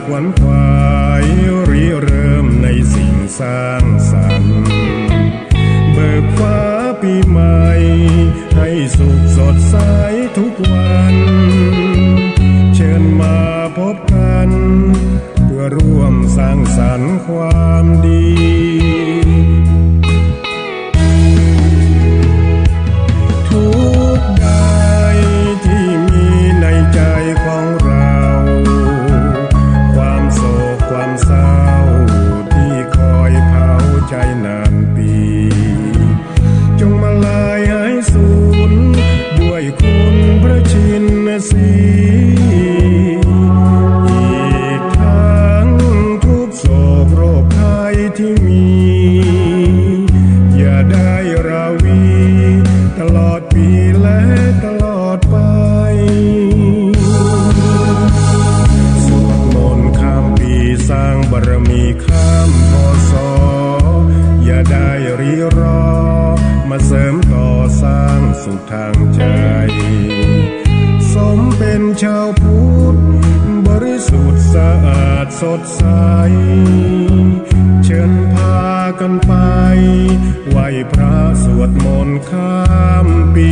ขวัญขวายริเริ่มในสิ่งสร้างสรรค์เบิกฟ้าปีใหม่ให้สุขสดใสทุกวันเชิญมาพบกันเพื่อร่วมสร้างสรรค์ความดีทุกใดที่มีในใจของเราความโศกความเศร้าที่คอยเผาใจนานปีจงมาลายหายสูญด้วยคุณพระชินสีอีกทั้งทุกโศกโรคภัยที่มีอย่าได้ราวีตลอดปีและตลอดไปสวดมนต์ข้ามปีสร้างบารมีข้ามพศอย่าได้รีรอมาเสริมต่อสร้างสุขทางใจสมเป็นชาวพุทธบริสุทธิ์สะอาดสดใสเชิญพากันไปไหว้พระสวดมนต์ข้ามปี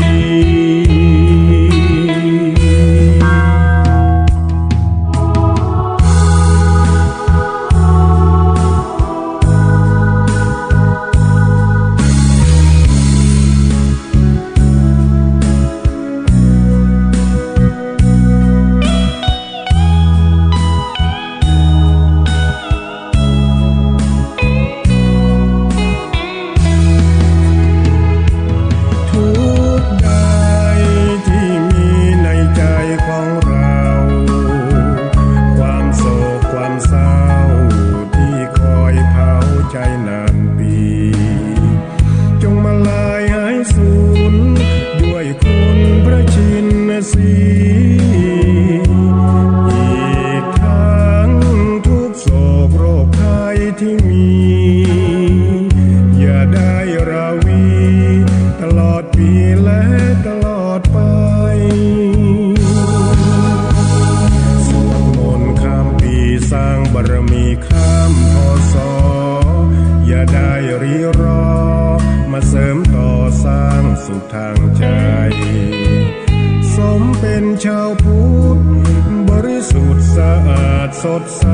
สดใส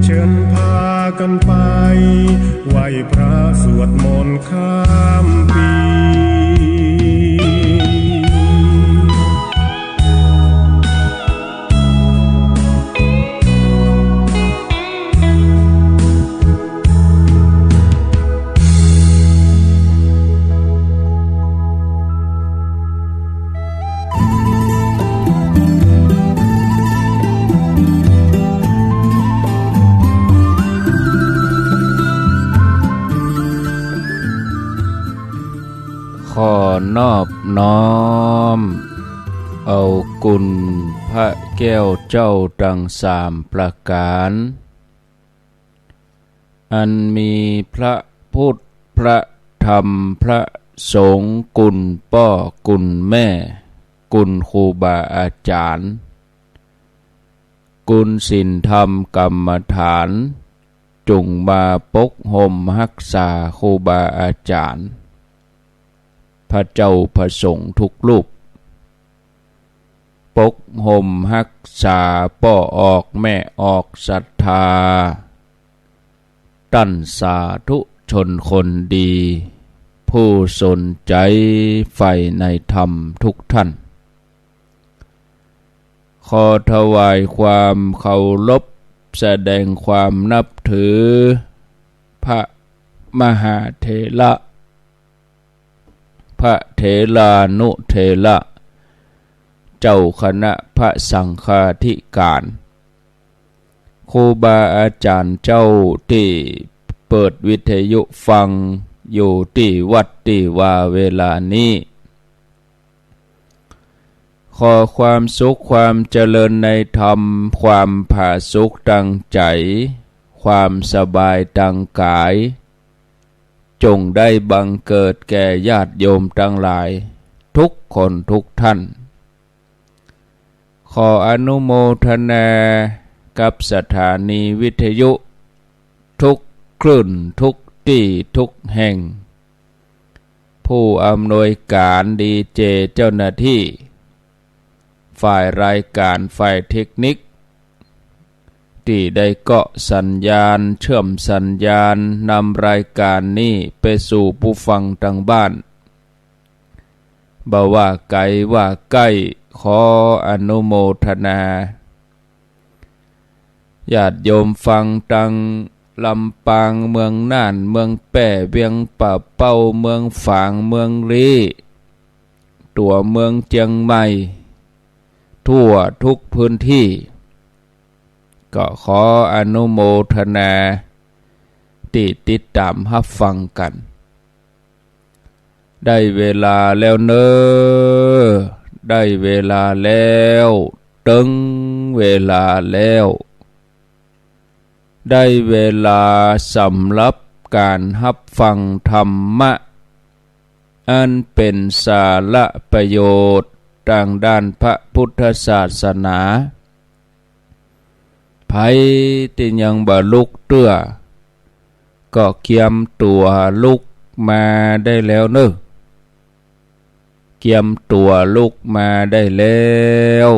เชิญพากันไปไหว้พระสวดมนต์ข้ามปีขอนอบน้อมเอากุณพระแก้วเจ้าดังสามประการอันมีพระพุทธพระธรรมพระสงฆ์กุณพ่อกุณแม่กุณครูบาอาจารย์กุณศีลธรรมกรรมฐานจงมาปกห่มรักษาครูบาอาจารย์พระเจ้าพระสงฆ์ทุกรูปปกห่มรักษาป่อออกแม่ออกศรัทธาตั้นสาธุชนคนดีผู้สนใจใฝ่ในธรรมทุกท่านขอถวายความเคารพแสดงความนับถือพระมหาเถระพระเถรานุเถระเจ้าคณะพระสังฆาธิการครูบาอาจารย์เจ้าที่เปิดวิทยุฟังอยู่ที่วัดที่ว่าเวลานี้ขอความสุขความเจริญในธรรมความผาสุกดังใจความสบายดังกาย จงได้บังเกิดแก่ญาติโยมทั้งหลายทุกคนทุกท่านข ขออนุโมทนากับสถานีวิทยุทุกคลื่นทุกที่ทุกแห่งผู้อำนวยการดีเจเจ้าหน้าที่ฝ่ายรายการฝ่ายเทคนิคที่ได้เกาะสัญญาณเชื่อมสัญญาณนำรายการนี้ไปสู่ผู้ฟังทางบ้านบ่ว่าไกลว่าใกล้ขออนุโมทนาญาติโยมฟังตังลำปางเมืองน่านเมืองแป่เวียงป่าเป้าเมืองฝางเมืองลีตัวเมืองเจียงใหม่ทั่วทุกพื้นที่ก็ขออนุโมทนาที่ติดตามรับฟังกันได้เวลาแล้วเนอได้เวลาแล้วตึงเวลาแล้วได้เวลาสำหรับการรับฟังธรรมะอันเป็นสาระประโยชน์ทางด้านพระพุทธศาสนาไผที่ยังบ่ลุกเตื้อก็เกียมตัวลุกมาได้แล้วเนอะเกียมตัวลุกมาได้แล้ว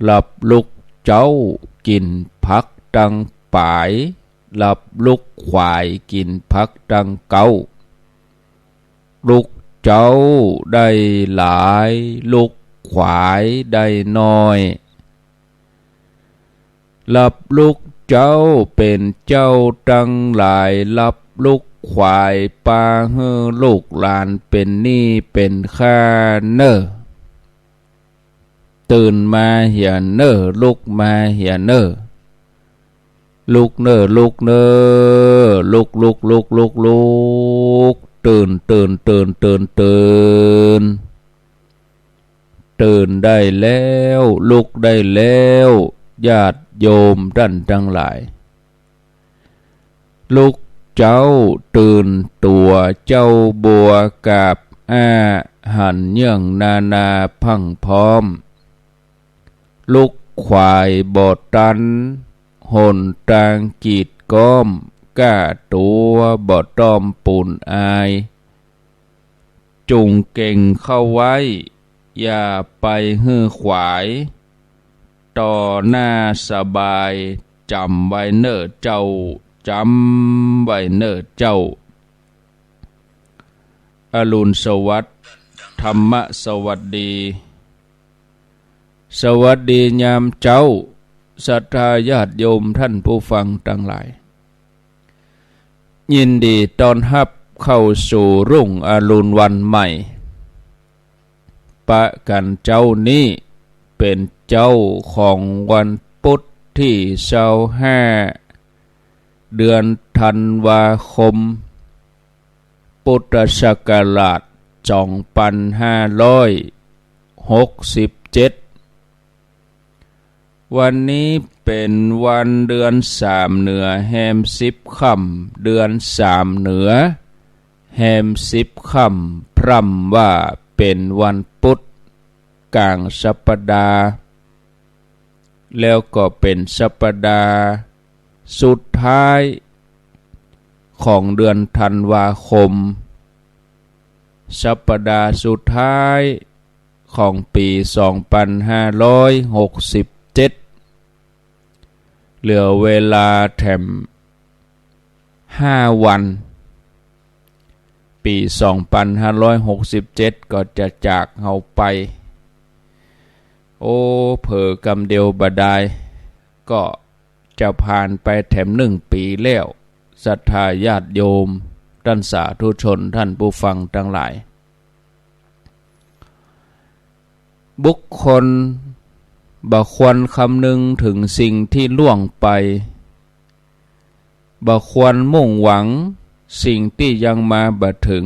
หลับลุกเจ้ากินผักดังป่ายหลับลุกควายกินผักดังเก้าลุกเจ้าได้หลายลุกควายได้น้อยหลับลุกเจ้าเป็นเจ้าตั้งหลายหลับลุกควายปาเฮือลูกหลานเป็นหนี้เป็นค่าเนอตื่นมาเหียเนอลุกมาเหียเนอลุกเนอลุกเนอลุกลุกลุกลุกลุกตื่นตื่นตื่นตื่นตื่นตื่นได้แล้วลุกได้แล้วญาติโยมท่านทั้งหลายลุกเจ้าตื่นตัวเจ้าบัวกับอาหันเยื่องนานาพังพร้อมลุกควายบอดตันหนตางกีดก้อมก้าตัวบอดต้อมปูนอายจุงเก่งเข้าไว้อย่าไปฮื้อขวายต่อหน้าสบายจำไว้เนอเจ้าจำไว้เนอเจ้าอรุณสวัสดิ์ธรรมสวัสดีสวัสดียามเจ้าศรัทธาญาติโยมท่านผู้ฟังทั้งหลายยินดีต้อนรับเข้าสู่รุ่งอรุณวันใหม่ปะกันเจ้านี้เป็นเจ้าของวันพุธที่25เดือนธันวาคมพุทธศักราช2567วันนี้เป็นวันเดือน3เหนือแฮม10ค่ำเดือน3เหนือแฮม10ค่ำพร่ำว่าเป็นวันพุธกลางสัปดาห์แล้วก็เป็นสัปดาห์สุดท้ายของเดือนธันวาคมสัปดาห์สุดท้ายของปี2567เหลือเวลาแถม5วันปี2567ก็จะจากเฮาไปโอ้เผลอกำเดียวบดายก็จะผ่านไปแถม1 ปีแล้วศรัทธาญาติโยมท่านสาธุชนท่านผู้ฟังทั้งหลายบุคคลบ่ควรคำนึงถึงสิ่งที่ล่วงไปบ่ควรมุ่งหวังสิ่งที่ยังมาบ่ถึง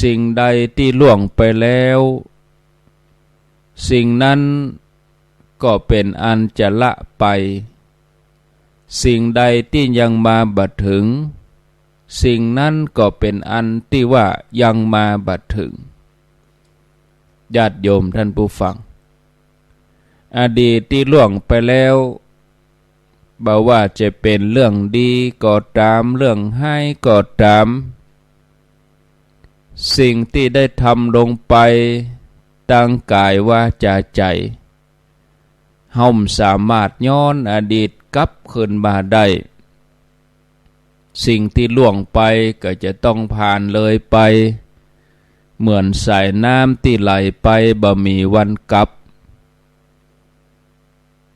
สิ่งใดที่ล่วงไปแล้วสิ่งนั้นก็เป็นอันจะละไปสิ่งใดที่ยังมาบ่ถึงสิ่งนั้นก็เป็นอันที่ว่ายังมาบ่ถึง ญาติโยมท่านผู้ฟังอดีตที่ล่วงไปแล้วบ่ว่าจะเป็นเรื่องดีก็ตามเรื่องให้ก็ตามสิ่งที่ได้ทำลงไปตั้งกายว่าจาใจเฮาสามารถย้อนอดีตกลับคืนมาได้สิ่งที่ล่วงไปก็จะต้องผ่านเลยไปเหมือนสายน้ำที่ไหลไปบ่มีวันกลับ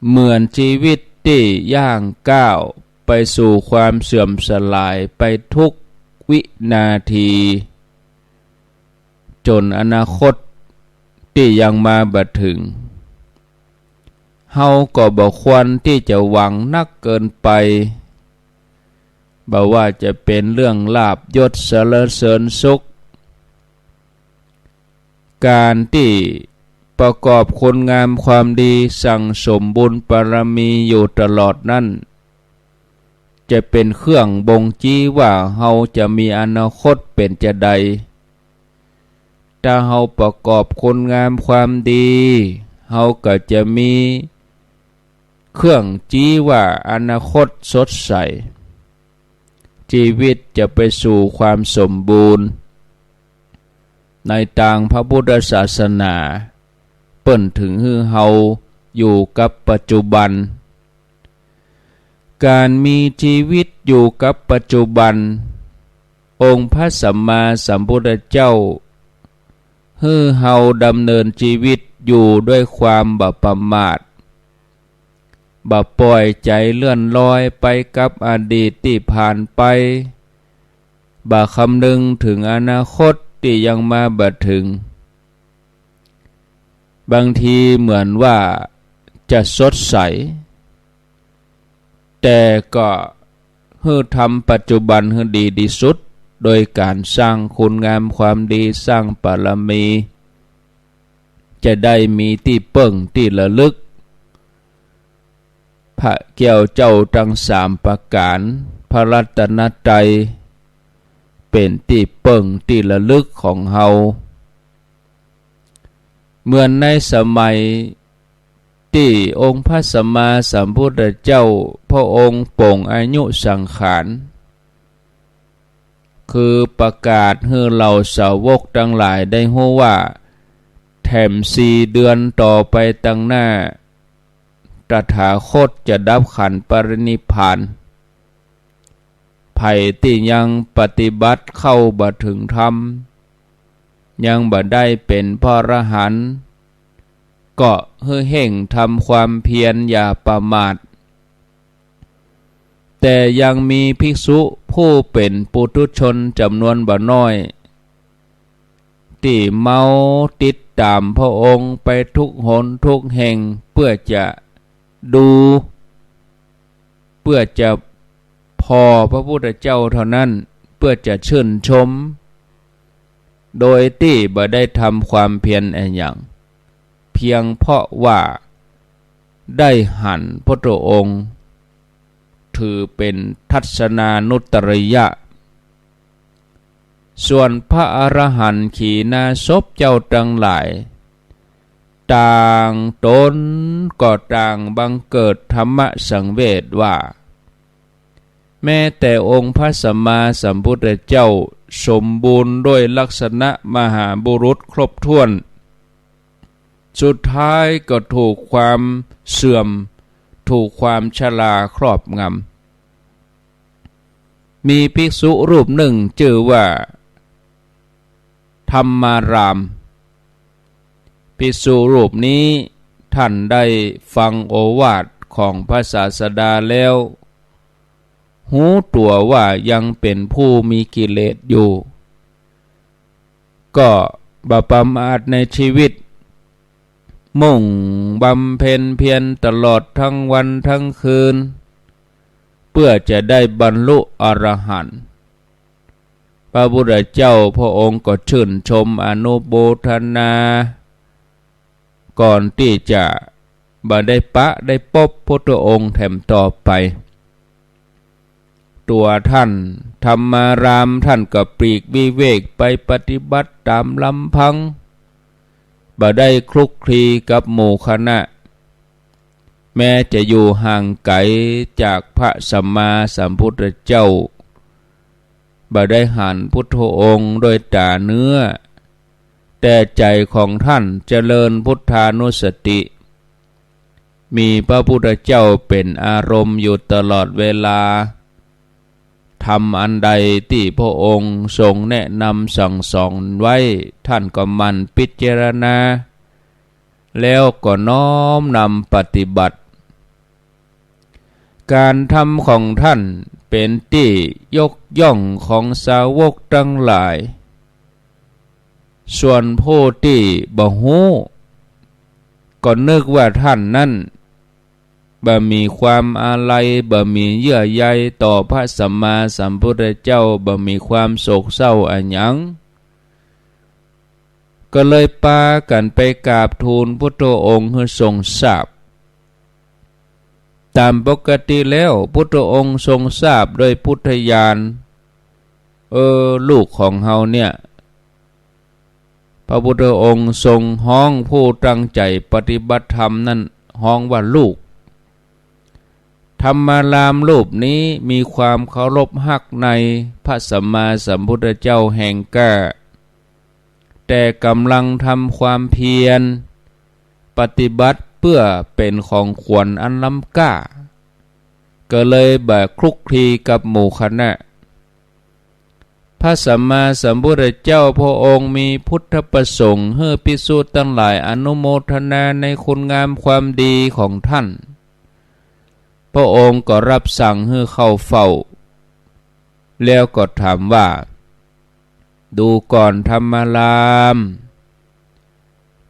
เหมือนชีวิตที่ย่างก้าวไปสู่ความเสื่อมสลายไปทุกวินาทีจนอนาคตที่ยังมาบ่ถึงเฮาก็บ่ควรที่จะหวังนักเกินไปบ่ว่าจะเป็นเรื่องลาภยศสรรเสริญสุขการที่ประกอบคุณงามความดีสั่งสมบุญบารมีอยู่ตลอดนั้นจะเป็นเครื่องบ่งชี้ว่าเฮาจะมีอนาคตเป็นจะใดถ้าเฮาประกอบคุณงามความดีเฮาก็จะมีเครื่องชี้ว่าอนาคตสดใสชีวิตจะไปสู่ความสมบูรณ์ในทางพระพุทธศาสนาเปิ้นถึงฮือเฮาอยู่กับปัจจุบันการมีชีวิตอยู่กับปัจจุบันองค์พระสัมมาสัมพุทธเจ้าฮือเฮาดำเนินชีวิตอยู่ด้วยความบ่ประมาทบ่ปล่อยใจเลื่อนลอยไปกับอดีตที่ผ่านไปบ่คำนึงถึงอนาคตที่ยังมาบ่ถึงบางทีเหมือนว่าจะสดใสแต่ก็ให้ทำปัจจุบันให้ดีที่สุดโดยการสร้างคุณงามความดีสร้างบารมีจะได้มีที่เปิ้งที่ระลึกพระแก้วเจ้าทั้งสามประการพระรัตนตรัยเป็นที่เปิ้งที่ระลึกของเฮาเหมือนในสมัยที่องค์พระสัมมาสัมพุทธเจ้าพระองค์ปลงอายุสังขารคือประกาศให้เหล่าสาวกทั้งหลายได้รู้ว่าแถม4 เดือนต่อไปตั้งหน้าตถาคตจะดับขันธ์ปรินิพพานไผที่ยังปฏิบัติเข้าบ่ถึงธรรมยังบ่ได้เป็นพระอรหันต์ก็ให้เห่งทำความเพียรอย่าประมาทแต่ยังมีภิกษุผู้เป็นปุถุชนจำนวนบ่น้อยที่เมาติดตามพระองค์ไปทุกหนทุกแห่งเพื่อจะดูเพื่อจะพอพระพุทธเจ้าเท่านั้นเพื่อจะชื่นชมโดยที่บ่ได้ทำความเพียรอย่างเพียงเพราะว่าได้หันพระองค์ถือเป็นทัศนานุตริยะส่วนพระอรหันต์ขีณาสพเจ้าทั้งหลายต่างตนก็ต่างบังเกิดธรรมสังเวชว่าแม้แต่องค์พระสัมมาสัมพุทธเจ้าสมบูรณ์ด้วยลักษณะมหาบุรุษครบถ้วนสุดท้ายก็ถูกความเสื่อมถูกความชราครอบงำมีภิกษุรูปหนึ่งชื่อว่าธรรมารามภิกษุรูปนี้ท่านได้ฟังโอวาทของพระศาสดาแล้วหูตัวว่ายังเป็นผู้มีกิเลสอยู่ก็บ่ประมาทในชีวิตมุ่งบำเพ็ญเพียรตลอดทั้งวันทั้งคืนเพื่อจะได้บรรลุอรหันต์พระพุทธเจ้าพระองค์ก็ชื่นชมอนุโมทนาก่อนที่จะบ่ได้ได้พบพระองค์แถมต่อไปตัวท่านธรรมารามท่านก็ปลีกวิเวกไปปฏิบัติตามลำพังบ บ่ได้คลุกคลีกับหมู่คณะแม้จะอยู่ห่างไกลจากพระสัมมาสัมพุทธเจ้าบ่ได้หันพุทโธองค์โดยตาเนื้อแต่ใจของท่านเจริญพุทธานุสติมีพระพุทธเจ้าเป็นอารมณ์อยู่ตลอดเวลาทำอันใดที่พระองค์ทรงแนะนำสั่งสอนไว้ท่านก็มันพิจารณาแล้วก็น้อมนำปฏิบัติการทำของท่านเป็นที่ยกย่องของสาวกทั้งหลายส่วนผู้ที่บ่ฮู้ก็นึกว่าท่านนั้นบ่มีความอาลัยบ่มีเยื่อใยต่อพระสัมมาสัมพุทธเจ้าบ่มีความโศกเศร้าอันหยังก็เลยพากันไปกราบทูลพุทธองค์ให้ทรงทราบตามปกติแล้วพุทธองค์ทรงทราบโดยพุทธญาณลูกของเฮาเนี่ยพระพุทธองค์ทรงฮ้องผู้ตั้งใจปฏิบัติธรรมนั้นฮ้องว่าลูกธรรมารามรูปนี้มีความเคารพฮักในพระสัมมาสัมพุทธเจ้าแห่งกล้าแต่กำลังทำความเพียรปฏิบัติเพื่อเป็นของขวัญอันล้ำค่าก็เลยบ่คลุกคลีกับหมู่คณะพระสัมมาสัมพุทธเจ้าพระองค์มีพุทธประสงค์ให้ภิกษุทั้งหลายอนุโมทนาในคุณงามความดีของท่านพระองค์ก็รับสั่งให้เข้าเฝ้าแล้วก็ถามว่าดูก่อนธรรมาราม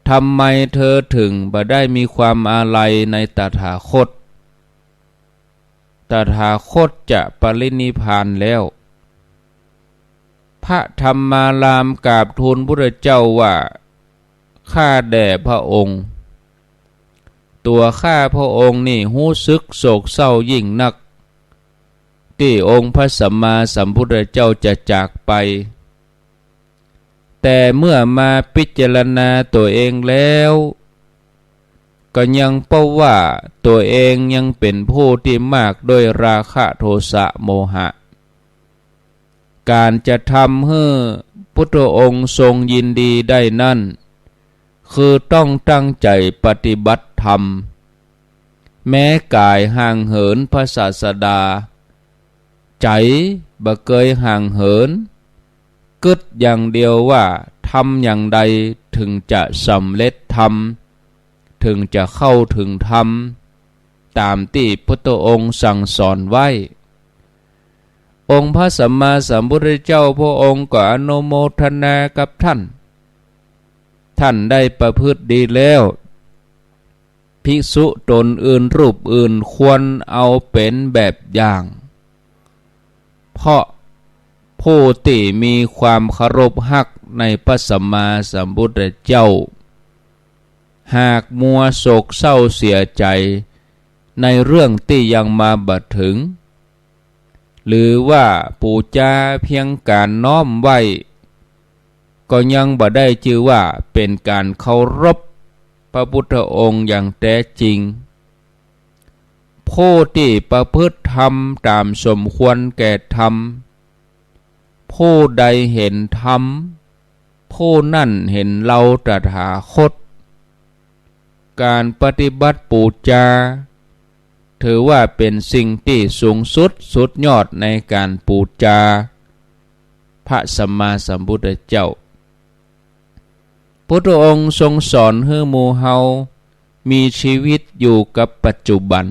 ทำไมเธอถึงบ่ได้มีความอาลัยในตถาคตตถาคตจะปรินิพพานแล้วพระธรรมารามกราบทูลพระพุทธเจ้าว่าข้าแด่พระองค์ตัวข้าพระองค์นี่รู้สึกโศกเศร้ายิ่งนักที่องค์พระสัมมาสัมพุทธเจ้าจะจากไปแต่เมื่อมาพิจารณาตัวเองแล้วก็ยังพบว่าตัวเองยังเป็นผู้ที่มากด้วยราคะโทสะโมหะการจะทำให้พุทธองค์ทรงยินดีได้นั่นคือต้องตั้งใจปฏิบัติธรรมแม้กายห่างเหินพระศาสดาใจบ่เคยห่างเหินกึดอย่างเดียวว่าทำอย่างใดถึงจะสำเร็จธรรมถึงจะเข้าถึงธรรมตามที่พุทธองค์สั่งสอนไว้องค์พระสัมมาสัมพุทธเจ้าพระองค์ก็อนุโมทนากับท่านได้ประพฤติดีแล้วภิกษุตนอื่นรูปอื่นควรเอาเป็นแบบอย่างเพราะผู้ที่มีความเคารพฮักในพระสัมมาสัมพุทธเจ้าหากมัวโศกเศร้าเสียใจในเรื่องที่ยังมาบัดถึงหรือว่าปูจาเพียงการน้อมไว้ก็ยังบ่ได้ชื่อว่าเป็นการเคารพพระพุทธองค์อย่างแท้จริงผู้ที่ประพฤติธรรมตามสมควรแก่ธรรมผู้ใดเห็นธรรมผู้นั่นเห็นเราตถาคตการปฏิบัติปูจาถือว่าเป็นสิ่งที่สูงสุดสุดยอดในการปูจาพระสัมมาสัมพุทธเจ้าพุทธองค์ทรงสอนให้หมู่เฮามีชีวิตอยู่กับปัจจุบัน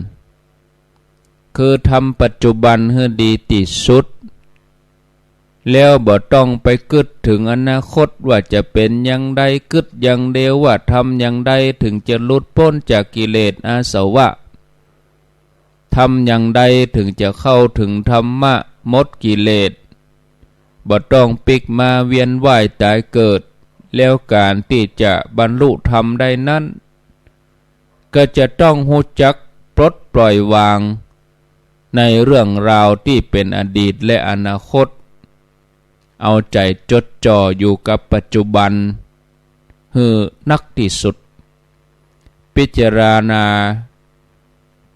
คือทำปัจจุบันให้ดีที่สุดแล้วบ่ต้องไปกึดถึงอนาคตว่าจะเป็นอย่างใดกึดอย่างเดียวว่าทำอย่างใดถึงจะหลุดพ้นจากกิเลสอาสวะทำอย่างใดถึงจะเข้าถึงธรรมะหมดกิเลสบ่ต้องปิกมาเวียนว่ายตายเกิดแล้วการที่จะบรรลุธรรมได้นั้นก็จะต้องรู้จักปลดปล่อยวางในเรื่องราวที่เป็นอดีตและอนาคตเอาใจจดจ่ออยู่กับปัจจุบัน ฮือนักที่สุดพิจารณา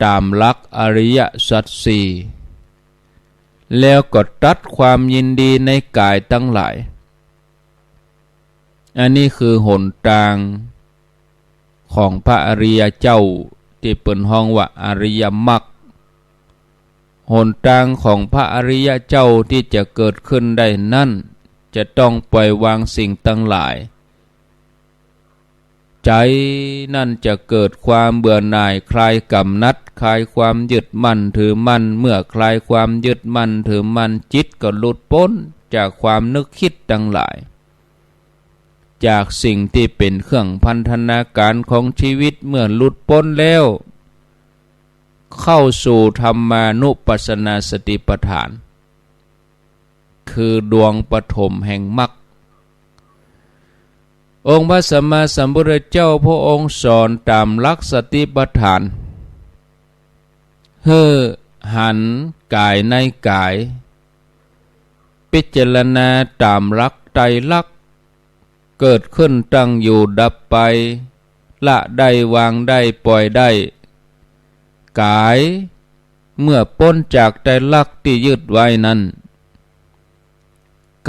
ตามหลักอริยสัจสี่แล้วก็ตัดความยินดีในกายทั้งหลายอันนี้คือหนทางของพระอริยเจ้าที่เปิ่นฮ้องว่าอริยมรรคหนทางของพระอริยเจ้าที่จะเกิดขึ้นได้นั่นจะต้องปล่อยวางสิ่งทั้งหลายใจนั่นจะเกิดความเบื่อหน่ายคลายกำนัดคลายความยึดมั่นถือมั่นเมื่อคลายความยึดมั่นถือมั่นจิตก็หลุดพ้นจากความนึกคิดทั้งหลายจากสิ่งที่เป็นเครื่องพันธนาการของชีวิตเมื่อหลุดพ้นแล้วเข้าสู่ธรรมานุปัสสนาสติปัฏฐานคือดวงปฐมแห่งมรรคองค์พระสัมมาสัมพุทธเจ้าพระองค์สอนตามหลักสติปัฏฐานเฮ่อหันกายในกายพิจารณาตามหลักไตรลักษณ์เกิดขึ้นตั้งอยู่ดับไปละได้วางได้ปล่อยได้กายเมื่อพ้นจากไตรลักษณ์ที่ยึดไว้นั้น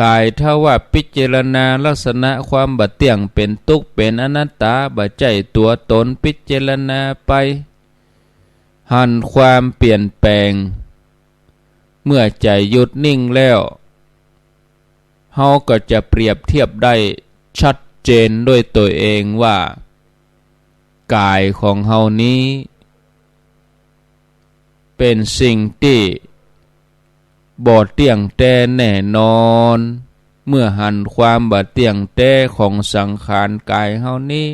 กายถ้าว่าพิจารณาลักษณะความบะเที่ยงเป็นทุกข์เป็นอนัตตาบะใจตัวตนพิจารณาไปหันความเปลี่ยนแปลงเมื่อใจหยุดนิ่งแล้วเฮาก็จะเปรียบเทียบได้ชัดเจนด้วยตัวเองว่ากายของเฮานี้เป็นสิ่งที่บ่เที่ยงแท้แน่นอนเมื่อหันความบ่เที่ยงแท้ของสังขารกายเฮานี้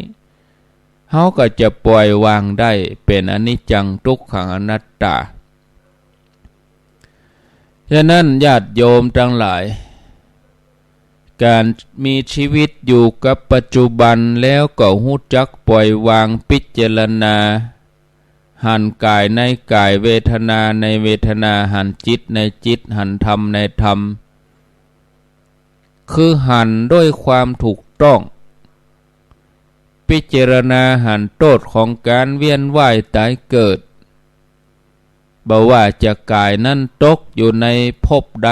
เฮาก็จะปล่อยวางได้เป็นอนิจจังทุกขังอนัตตาฉะนั้นญาติโยมทั้งหลายการมีชีวิตอยู่กับปัจจุบันแล้วก็รู้จักปล่อยวางพิจารณาหันกายในกายเวทนาในเวทนาหันจิตในจิตหันธรรมในธรรมคือหันด้วยความถูกต้องพิจารณาหันโทษของการเวียนว่ายตายเกิดบ่ว่าจะกายนั้นตกอยู่ในภพใด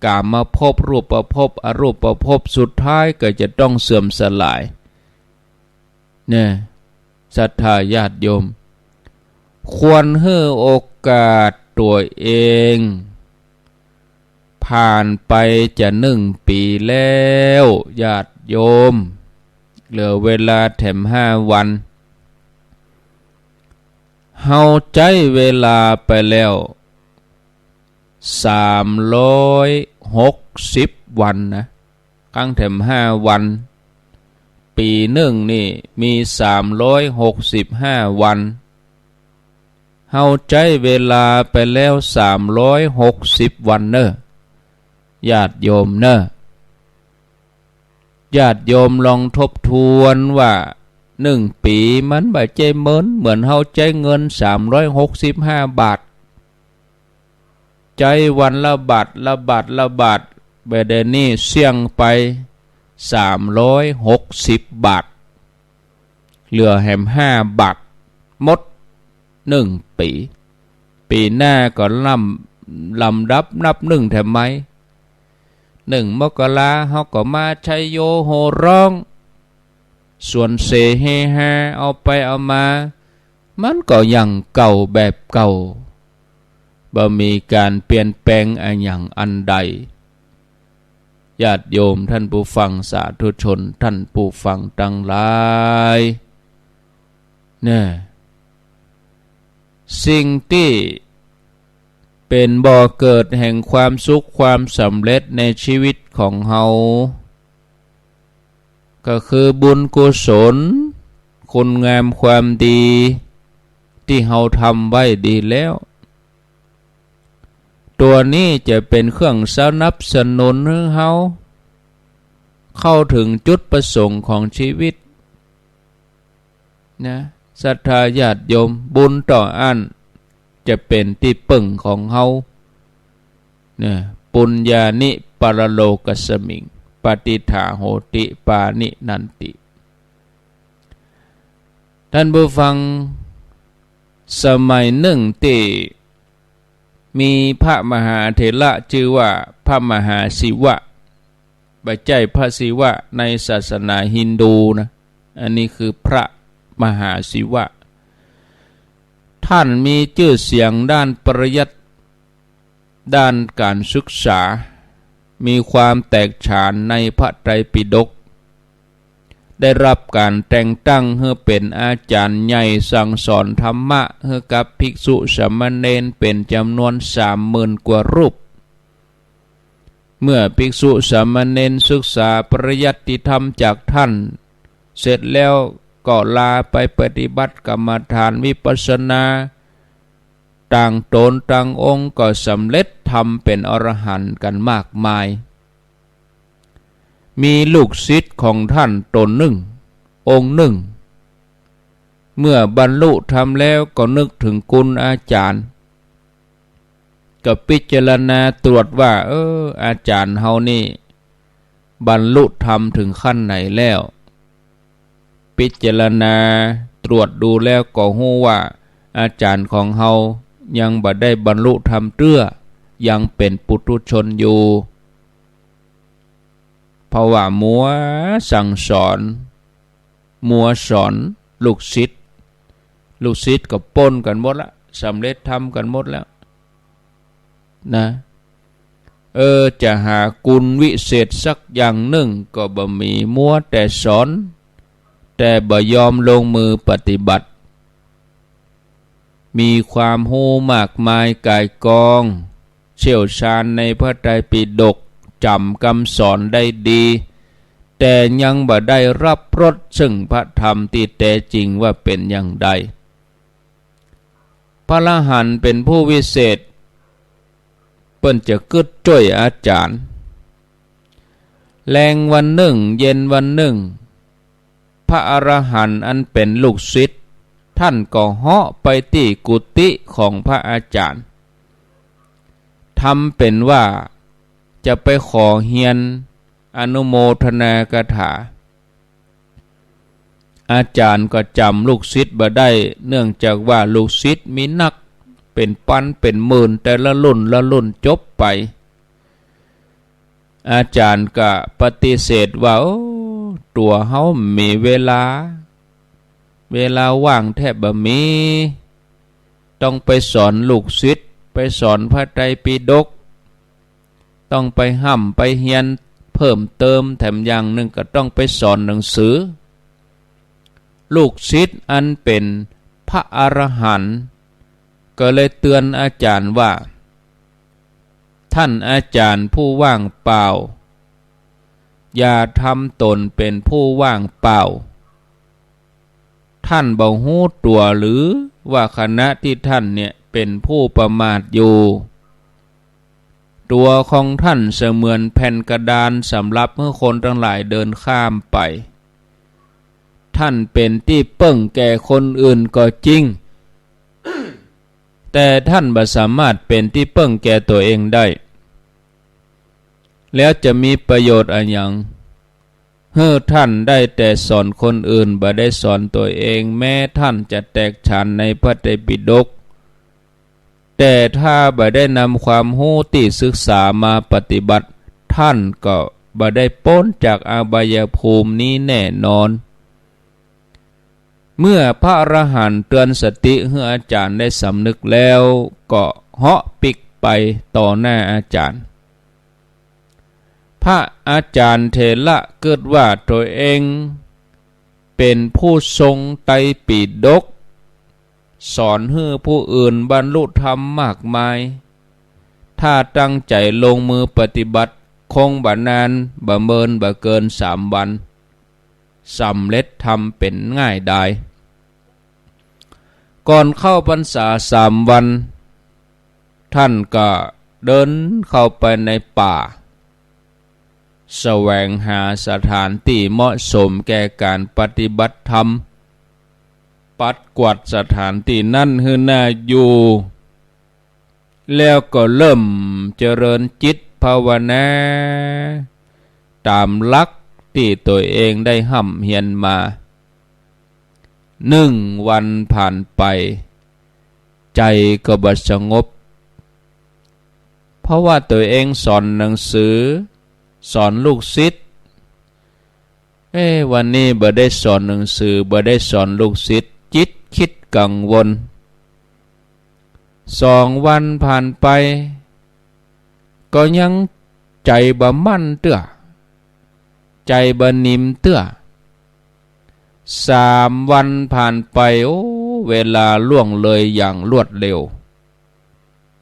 กามภพรูปภพอรูปภพสุดท้ายก็จะต้องเสื่อมสลายเนี่ยศรัทธาญาติโยมควรให้โอกาสตัวเองผ่านไปจะ1 ปีแล้วญาติโยมเหลือเวลาแถม5 วันเฮาใจเวลาไปแล้ว360 วันนะครั้งแถม5 วันปีหนึ่งนี่มี365 วันเฮาใจเวลาไปแล้ว360 วันเนอะญาติโยมเนอะญาติโยมลองทบทวนว่า1 ปีมันบ่ใจเหมือนเฮาใจเงิน365 บาทใจวันละบาทละบาทละบาทเบเดนี่เสี่ยงไป360 บาทเหลือแหม5 บาทหมด1 ปีปีหน้าก็ลำดับนับ1แถมไหม1 มกราเฮาก็มาชัยโยโหร้องส่วนเสเฮฮาเอาไปเอามามันก็ยังเก่าแบบเก่าบ่มีการเปลี่ยนแปลงอันอย่างอันใดญาติโยมท่านผู้ฟังสาธุชนท่านผู้ฟังทั้งหลายเนี่ยสิ่งที่เป็นบ่อเกิดแห่งความสุขความสำเร็จในชีวิตของเฮาก็คือบุญกุศลคุณงามความดีที่เฮาทำไว้ดีแล้วตัวนี้จะเป็นเครื่องสนับสนุนให้เฮาเข้าถึงจุดประสงค์ของชีวิตนะศรัทธาญาติโยมบุญต่ออันจะเป็นที่ปึ่งของเฮาเนี่ยปุญญานิปรโลกัสสมิงปฏิฐาโหติปานินันติ ท่านผู้ฟังสมัยหนึ่งที่มีพระมหาเถระชื่อว่าพระมหาศิวะบัจจัยพระศิวะในศาสนาฮินดูนะอันนี้คือพระมหาศิวะท่านมีชื่อเสียงด้านปริยัติด้านการศึกษามีความแตกฉานในพระไตรปิฎกได้รับการแต่งตั้งให้เป็นอาจารย์ใหญ่สั่งสอนธรรมะให้กับภิกษุสามเณรเป็นจำนวน30,000 กว่ารูปเมื่อภิกษุสามเณรศึกษาปริยัติธรรมจากท่านเสร็จแล้วก็ลาไปปฏิบัติกรรมฐานวิปัสสนาต่างตนต่างองค์ก็สำเร็จทำเป็นอรหันต์กันมากมายมีลูกศิษย์ของท่านตนหนึ่งองค์หนึ่งเมื่อบรรลุธรรมแล้วก็นึกถึงคุณอาจารย์ก็พิจารณาตรวจว่าอาจารย์เฮานี่บรรลุธรรมถึงขั้นไหนแล้วพิจารณาตรวจดูแล้วก็รู้ว่าอาจารย์ของเฮายังบ่ได้บรรลุธรรมเตื้อยังเป็นปุถุชนอยู่เพราะว่ามัวสั่งสอนมัวสอนลูกศิษย์ก็ปนกันหมดละสำเร็จธรรมกันหมดแล้วนะจะหากุลวิเศษสักอย่างหนึ่งก็บ่มีมัวแต่สอนแต่บ่ยอมลงมือปฏิบัติมีความรู้มากมายกายกองเชี่ยวชาญในพระไตรปิฎกจำคำสอนได้ดีแต่ยังบ่ได้รับรสซึ่งพระธรรมที่แท้จริงว่าเป็นอย่างใดพระอรหันต์เป็นผู้วิเศษเปิ้นจะกึดจ้วยอาจารย์แรงวันหนึ่งเย็นวันหนึ่งพระอรหันต์อันเป็นลูกศิษย์ท่านก็เหาะไปที่กุฏิของพระอาจารย์ทำเป็นว่าจะไปขอเฮียนอนุโมทนากถาอาจารย์ก็จำลูกศิษย์บ่ได้เนื่องจากว่าลูกศิษย์มีนักเป็นพันเป็นหมื่นแต่ละรุ่นจบไปอาจารย์ก็ปฏิเสธว่าตัวเฮามีเวลาว่างแทบบ่มีต้องไปสอนลูกศิษย์ไปสอนพระไตรปิฎกต้องไปห้ำไปเฮียนเพิ่มเติมแถมอย่างหนึ่งก็ต้องไปสอนหนังสือลูกศิษย์อันเป็นพระอรหันต์ก็เลยเตือนอาจารย์ว่าท่านอาจารย์ผู้ว่างเปล่าอย่าทำตนเป็นผู้ว่างเปล่าท่านบ่ฮู้ตัวหรือว่าคณะที่ท่านเนี่ยเป็นผู้ประมาทอยู่ตัวของท่านเสมือนแผ่นกระดานสำหรับเมื่อคนทั้งหลายเดินข้ามไปท่านเป็นที่เปิ้งแก่คนอื่นก็จริง แต่ท่านบ่สามารถเป็นที่เปิ้งแก่ตัวเองได้แล้วจะมีประโยชน์อะไรอย่างท่านได้แต่สอนคนอื่นบ่ได้สอนตัวเองแม้ท่านจะแตกฉานในพระไตรปิฎกแต่ถ้าบ่ได้นำความรู้ที่ศึกษามาปฏิบัติท่านก็บ่ได้พ้นจากอบายภูมินี้แน่นอนเมื่อพระอรหันต์เตือนสติให้อาจารย์ได้สำนึกแล้วก็เหาะปิกไปต่อหน้าอาจารย์พระอาจารย์เถระเกิดว่าตัวเองเป็นผู้ทรงไตรปิฎกสอนให้ผู้อื่นบรรลุธรรมมากมายถ้าตั้งใจลงมือปฏิบัติคงบ่นานบ่เมินบ่เกิน3 วันสำเร็จธรรมเป็นง่ายได้ก่อนเข้าพรรษา3 วันท่านก็เดินเข้าไปในป่าแสวงหาสถานที่เหมาะสมแก่การปฏิบัติธรรมปัดกวาดสถานที่นั้นให้น่าอยู่แล้วก็เริ่มเจริญจิตภาวนาตามหลักที่ตัวเองได้ห้ำเฮียนมา วันผ่านไปใจก็บ่สงบเพราะว่าตัวเองสอนหนังสือสอนลูกศิษย์วันนี้บ่ได้สอนหนังสือบ่ได้สอนลูกศิษย์จิตคิดกังวล2 วันผ่านไปก็ยังใจบ่มั่นเตื้อใจบ่นิ่มเตื้อ3 วันผ่านไปเวลาล่วงเลยอย่างรวดเร็ว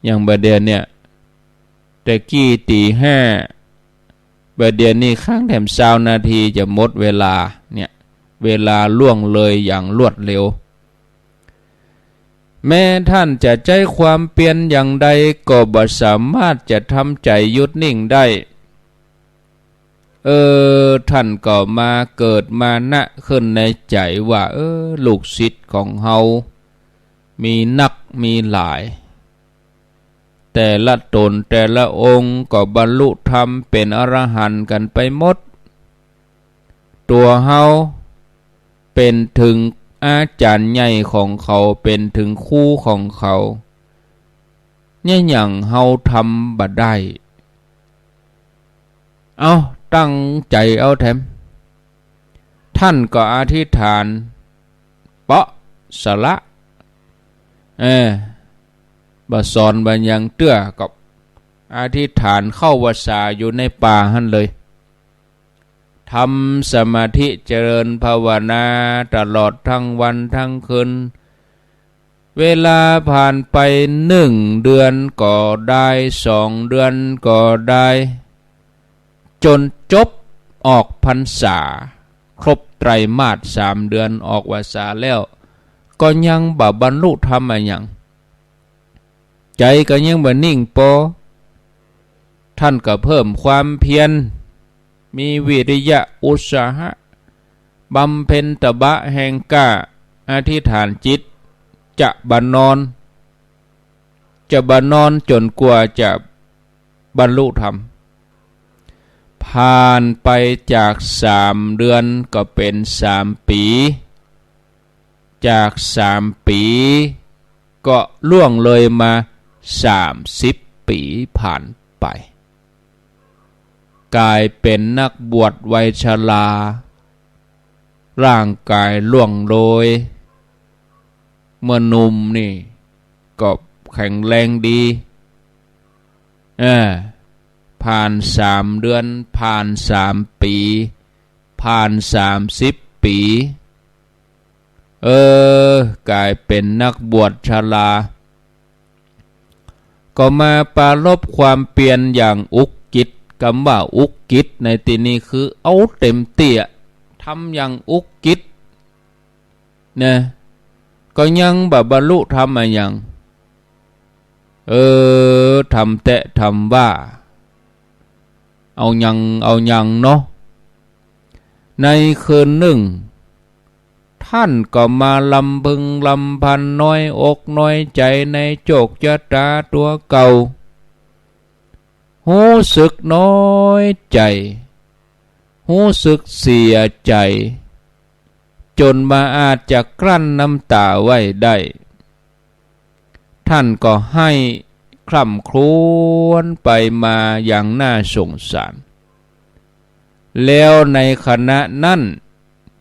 อย่างบัดเดี๋ยวเนี่ยแต่กี้ตี 5บัดเดี๋ยวนี้ข้างแถม20 นาทีจะหมดเวลาเนี่ยเวลาล่วงเลยอย่างรวดเร็วแม้ท่านจะใจความเปลี่ยนอย่างใดก็บ่สามารถจะทำใจหยุดนิ่งได้ท่านก็มาเกิดมานะขึ้นในใจว่าลูกศิษย์ของเฮามีนักมีหลายแต่ละตนแต่ละองค์ก็บรรลุธรรมเป็นอรหันต์กันไปหมดตัวเฮาเป็นถึงอาจารย์ใหญ่ของเขาเป็นถึงครูของเขาเนี่ยอย่างเฮาทำบ่ได้เอาตั้งใจเอาแถมท่านก็อธิษฐานเปาะสละบ่สอนบ่ยังเตื้อกับอธิษฐานเข้าวัสาอยู่ในป่าหั่นเลยทำสมาธิเจริญภาวนาตลอดทั้งวันทั้งคืนเวลาผ่านไป1 เดือนก็ได้2 เดือนก็ได้จนจบออกพรรษาครบไตรมาส3 เดือนออกวาสาแล้วก็ยังบ่บรรลุธรรมอะหยังใจก็ยังบ่นิ่งพอท่านก็เพิ่มความเพียรมีวิริยะอุตสาหะบำเพ็ญตบะแห่งกล้าอธิษฐานจิตจะบ่นอนจนกว่าจะบรรลุธรรมผ่านไปจาก3 เดือนก็เป็น3 ปีจาก3 ปีก็ล่วงเลยมา30 ปีผ่านไปกลายเป็นนักบวชวัยชราร่างกายล่วงโรยเมื่อหนุ่มนี่ก็แข็งแรงดีผ่าน3 เดือนผ่าน3 ปีผ่าน30 ปีกลายเป็นนักบวชชราก็มาปรารภความเปลี่ยนอย่างอุกกิจคำว่าอุกกิจในที่นี้คือเอาเต็มที่ทำอย่างอุกกิจนะก็ยังบ่บรรลุธรรมอะหยังทำแต่ทำว่าเอาหยังเนาะในคืนหนึ่งท่านก็มาลำพึงลำพันน้อยอกน้อยใจในโจกชะตาตัวเก่ารู้สึกน้อยใจรู้สึกเสียใจจนมาอาจจะกลั้นน้ำตาไว้ได้ท่านก็ให้คร่ำครวญไปมาอย่างน่าสงสารแล้วในขณะนั้น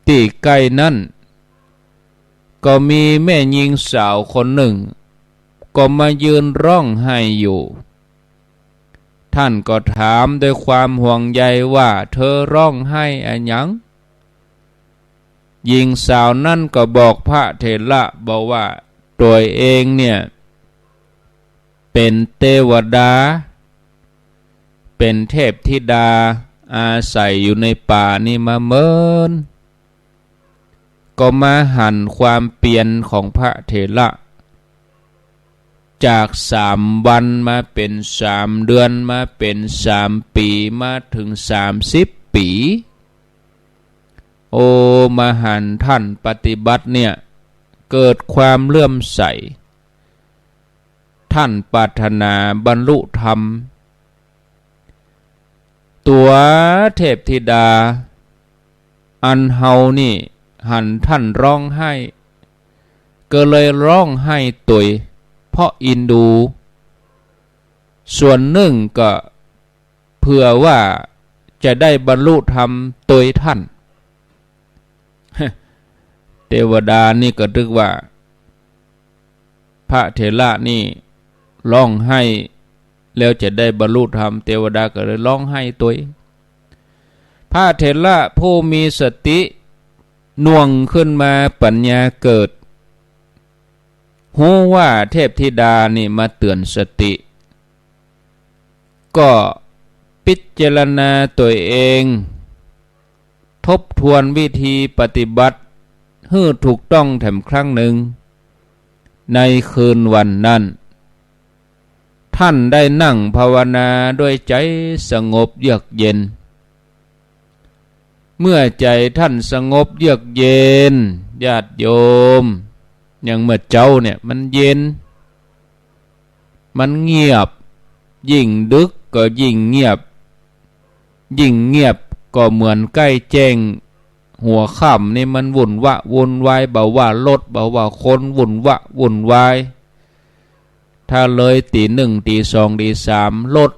ที่ใกล้นั้นก็มีแม่หญิงสาวคนหนึ่งก็มายืนร้องไห้อยู่ท่านก็ถามด้วยความห่วงใยว่าเธอร้องไห้อะหยังหญิงสาวนั่นก็บอกพระเถระบอกว่าตัวเองเนี่ยเป็นเทวดาเป็นเทพธิดาอาศัยอยู่ในป่านี่มาเมินก็มาหันความเปลี่ยนของพระเถระจาก3 วันมาเป็น3 เดือนมาเป็น3 ปีมาถึง30 ปีมาหันท่านปฏิบัติเนี่ยเกิดความเลื่อมใสท่านปรารถนาบรรลุธรรมตัวเทพธิดาอันเฮานี่หันท่านร้องไห้ ก็เลยร้องไห้ตุยเพราะอินดูส่วนหนึ่งก็เพื่อว่าจะได้บรรลุธรรมตุยท่านเทวดานี่ก็นึกว่าพระเถระนี่ร้องไห้แล้วจะได้บรรลุธรรมเทวดาก็เลยร้องไห้ตุยพระเถระผู้มีสติหน่วงขึ้นมาปัญญาเกิดหูว่าเทพธิดานี่มาเตือนสติก็พิจารณาตัวเองทบทวนวิธีปฏิบัติให้ถูกต้องแถมครั้งหนึ่งในคืนวันนั้นท่านได้นั่งภาวนาด้วยใจสงบเยือกเย็นเมื่อใจท่านสงบเยือกเย็นญาติโยมอย่างเมื่อเจ้าเนี่ยมันเย็นมันเงียบยิ่งดึกก็ยิ่งเงียบยิ่งเงียบก็เหมือนใกล้แจ้งหัวค่ำนี่มันวุ่นวะวุ่นวายเบาว่ารถเบาว่าคนวุ่นวะวุ่นวายถ้าเลยตีหนึ่งตีสองตีสามรถ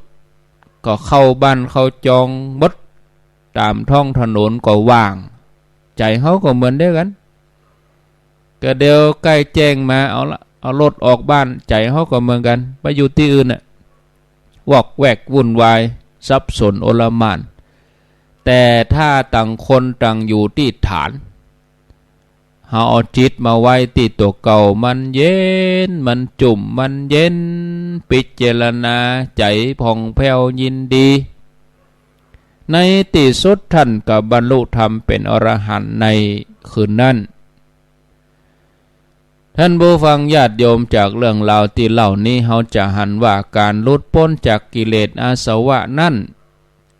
ก็เข้าบ้านเข้าจองบดตามท้องถนนก็ว่างใจเขาก็เหมือนเดียวกันก็เดี๋ยวใกล้แจ้งมาเอารถออกบ้านใจเขาก็เหมือนกันไปอยู่ที่อื่นน่ะวอกแวกวุ่นวายสับสนโอลหม่านแต่ถ้าต่างคนต่างอยู่ที่ฐานเอาจิตมาไว้ที่ตัวเก่ามันเย็นมันจุ่มมันเย็นพิจารณาใจผ่องแผ้วยินดีในที่สุดท่านกับบรรลุธรรมเป็นอรหันต์ในคืนนั้นท่านผู้ฟังญาติโยมจากเรื่องราวที่เล่านี้เขาจะหันว่าการหลุดพ้นจากกิเลสอาสวะนั้น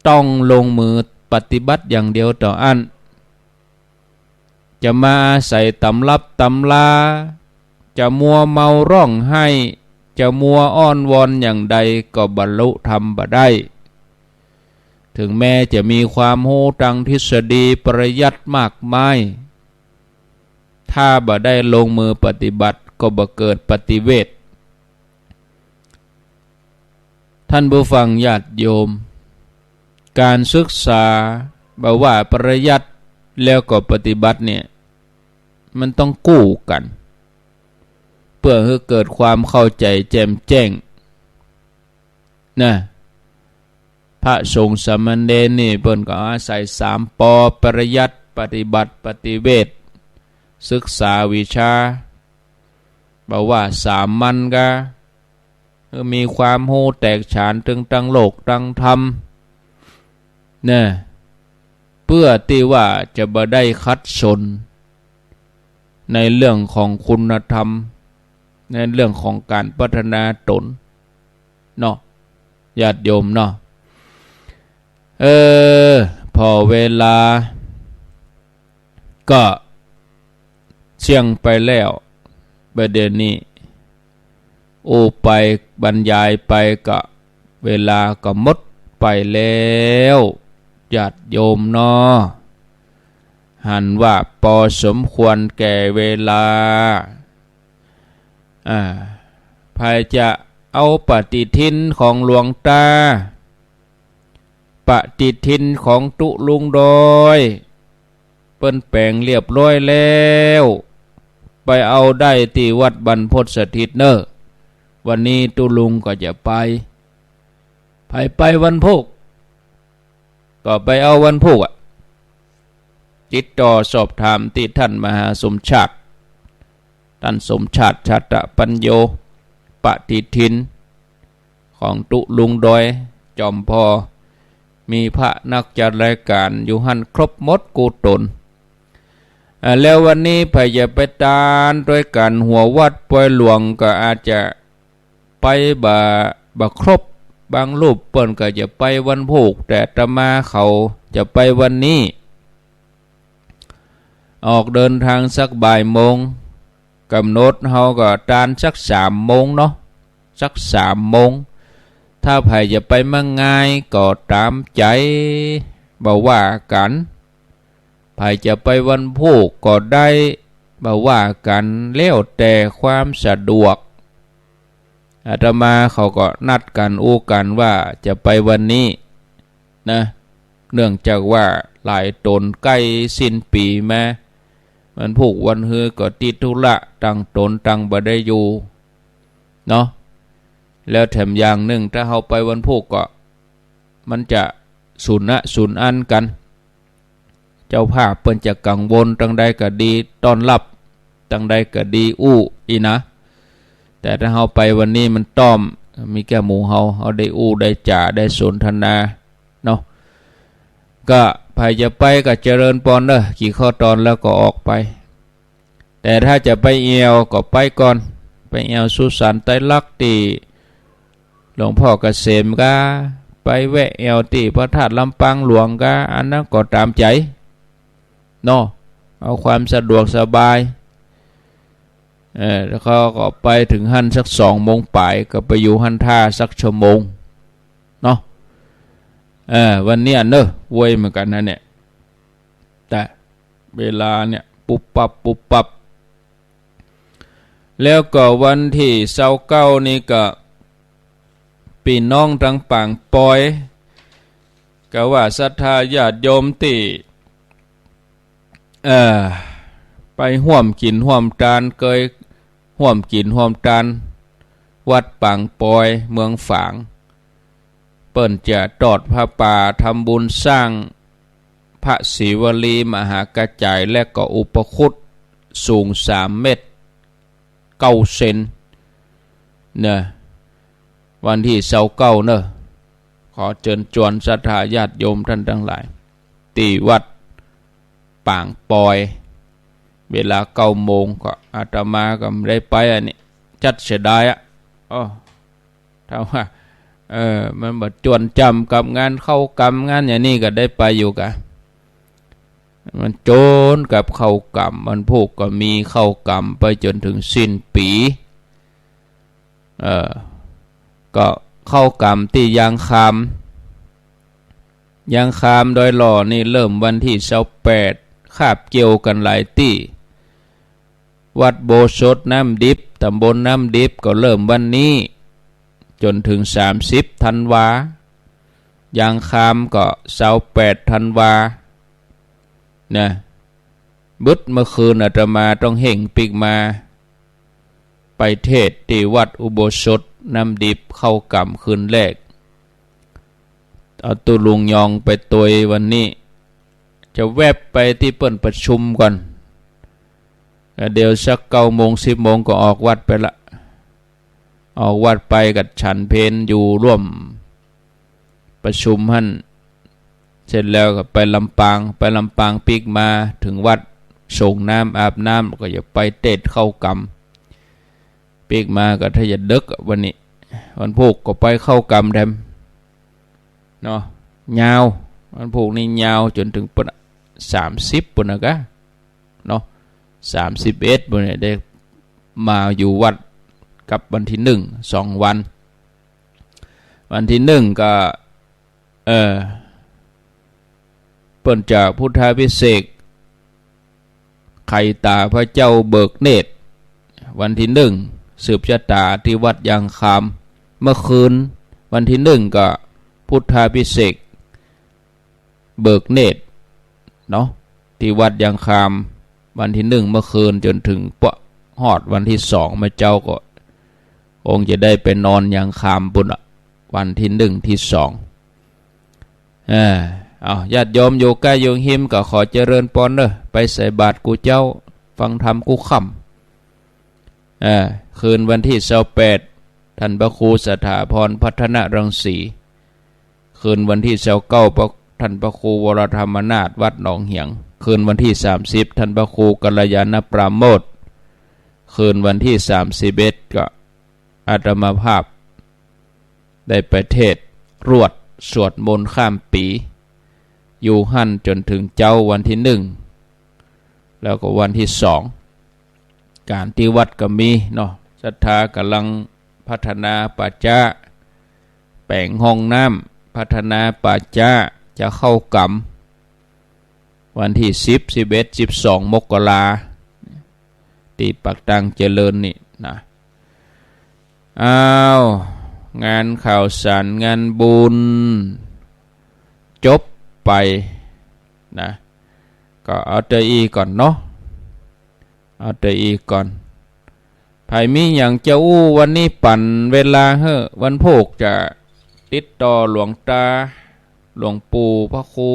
ต้องลงมือปฏิบัติอย่างเดียวต่ออันจะมาใส่ตำรับตำลาจะมัวเมาร้องไห้จะมัวอ้อนวอนอย่างใดก็บรรลุธรรมบ่ได้ถึงแม้จะมีความรู้ทางทฤษฎีปริยัติมากมายถ้าบ่ได้ลงมือปฏิบัติก็บ่เกิดปฏิเวทท่านผู้ฟังญาติโยมการศึกษาบ่ว่าปริยัติแล้วก็ปฏิบัติเนี่ยมันต้องกู้กันเพื่อให้เกิดความเข้าใจแจ่มแจ้งนะพระสงฆ์สามเณรนี่เพิ่นก็อาศัย3 ป.ปริยัติปฏิบัติปฏิเวทศึกษาวิชาบอกว่า3 มันก็มีความรู้แตกฉานถึงตั้งโลกตั้งธรรมนะเพื่อที่ว่าจะบ่ได้คัดสนในเรื่องของคุณธรรมในเรื่องของการพัฒนาตนเนาะญาติโยมเนาะพอเวลาก็เชี่ยงไปแล้วประเด็นนี้ไปบรรยายไปก็เวลาก็หมดไปแล้วญาติโยมเนาะหันว่าพอสมควรแก่เวลาภายจะเอาปฏิทินของหลวงตาปฏิทินของตุลุงดอยเปิ้นแปลงเรียบร้อยแล้วไปเอาได้ที่วัดบรรพตสถิตเนอวันนี้ตุลุงก็จะไปวันพุธก็ไปเอาวันพุธติดต่อสอบถามที่ท่านมหาสมชาติท่านสมชาติชาตปัญโยปฏิทินของตุลุงดอยจอมพอมีพระนักจัดรายการอยู่หันครบหมดกูตนแล้ววันนี้พยาไปตานด้วยกันหัววัดปอยหลวงก็อาจจะไปบ่ครบบางรูปเปิ้นก็จะไปวันพุธแต่อาตมาเขาจะไปวันนี้ออกเดินทางสักบ่ายโมงกำหนดเฮาก็ตานสัก3 โมงเนาะสัก3 โมงถ้าใครจะไปมั่งง่ายก็ตามใจบ่ว่ากันใครจะไปวันพุธก็ได้ บ่ว่ากันแล้วแต่ความสะดวกอาตมาเขาก็นัดกันอู้กันว่าจะไปวันนี้นะเนื่องจากว่าหลายตนใกล้สิ้นปีมามันผูกวันฮือก็ติดธุระตั้งตนตั้งบ่ได้อยู่เนาะแล้วแถมอย่างหนึ่งถ้าเฮาไปวันผูกก็มันจะสูญอันกันเจ้าภาพเปิ้นจะกังวลตั้งใดก็ดีต้อนรับตั้งใดก็ดีอีนะแต่ถ้าเฮาไปวันนี้มันต้อมมีแค่หมู่เฮาได้ได้จ่าได้สนทนาเนาะก็ใครจะไปก็เจริญพรเด้อกี่ข้อตอนแล้วก็ออกไปแต่ถ้าจะไปเอวก็ไปก่อนไปเอวสุสานไตรลักษณ์ที่หลวงพ่อเกษมก็ไปแวะเอวที่พระธาตุลำปางหลวงก็อันนั้นก็ตามใจเนาะเอาความสะดวกสบายแล้วเขาก็ไปถึงหั่นสัก2 โมงป่ายก็ไปอยู่หั่นท่าสักชั่วโมงเนาะวันนี้เนอะเว้ยเหมือนกันนะเนี่ยแต่เวลาเนี่ยปุบปับแล้วก็วันที่29นี่ก็พี่น้องทั้งปางปอยก็ว่าศรัทธาญาติโยมที่ไปห่วมกินห่วมทานเคยห่วมกินห่วมทานวัดปางปอยเมืองฝางเปิ้นจะตอดพระป่าทำบุญสร้างพระศิวลีมหากระจายและก็อุปคุตสูง3 เมตร 9 เซนเนี่ยวันที่29เนอะขอเชิญชวนศรัทธาญาติโยมท่านทั้งหลายที่วัดปางปอยเวลา9 โมงก็อาตมาก็ไม่ได้ไปอันนี้จัดเสียดายถ้าว่ามันบ่จวนจำกับงานเข้ากรรมงานอย่างนี้ก็ได้ไปอยู่กะมันโจนกับเข้ากรรมมันพวกก็มีเข้ากรรมไปจนถึงสิ้นปีก็เข้ากรรมที่ยางคามโดยหล่อนี่เริ่มวันที่28คาบเกี่ยวกันหลายที่วัดโบสถน้ำดิบตำบลน้ำดิบก็เริ่มวันนี้จนถึง30 ธันวายางคามก็28 ธันวานะบึดเมื่อคืนอาตมาต้องเห่งปิกมาไปเทศที่วัดอุโบสถน้ำดิบเข้ากรรมคืนแรกเอาตุลุงยองไปตัววันนี้จะแวบไปที่เปิ้นประชุมก่อนเดี๋ยวสัก9 โมง 10 โมงก็ออกวัดไปละออกวัดไปกับฉันเพลอยู่ร่วมประชุมหั่นเสร็จแล้วก็ไปลำปางปิกมาถึงวัดส่งน้ำอาบน้ำก็อย่าไปเตะเข้ากรรมปิกมาก็ถ้าจะดึกวันนี้วันพุธก็ไปเข้ากรรมแทมเนาะยาววันพุธนี่ยาวจนถึงปุ่น30ปุ่นนะกะเนาะ31ปุ่นเนี่ยได้มาอยู่วัดกับวันที่2 วันวันที่1ก็เปิ้นจะพุทธาภิเษกไข่ตาพระเจ้าเบิกเนตรวันที่1สืบชะตาที่วัดยางคามเมื่อคืนวันที่1ก็พุทธาภิเษกเบิกเนตรเนาะที่วัดยางคามวันที่1เมื่อคืนจนถึงฮอดวันที่2มาเจ้าก็องค์จะได้ไปนอนยางคามบุญวันที่1ที่2ญาติโยมอยู่ใกล้อยู่หิมก็ขอเจริญพรเด้อไปใส่บาตรกูเจ้าฟังธรรมกูค่ำคืนวันที่28ท่านพระครูสถาพรพัฒนรังสีคืนวันที่29ท่านพระครูวรธรรมนาถวัดหนองเหียงคืนวันที่30ท่านพระครูกัลยาณปราโมทย์คืนวันที่31ก็อาตมาภาพได้ไปเทศรวดสวดมนต์ข้ามปีอยู่หั่นจนถึงเจ้าวันที่1แล้วก็วันที่2การที่วัดก็มีเนาะศรัทธากำลังพัฒนาป่าช้าแปลงห้องน้ำพัฒนาป่าช้าจะเข้ากรรมวันที่10 11 12 มกรา ตีปักตังเจริญนี่นะอ้าวงานข่าวสารงานบุญจบไปนะก็เอาเตอีก่อนเนาะเอาเตอีก่อนไผมีอย่างจะอู้วันนี้ปั่นเวลาเฮ้อวันโภคจะติดต่อหลวงตาหลวงปู่พระครู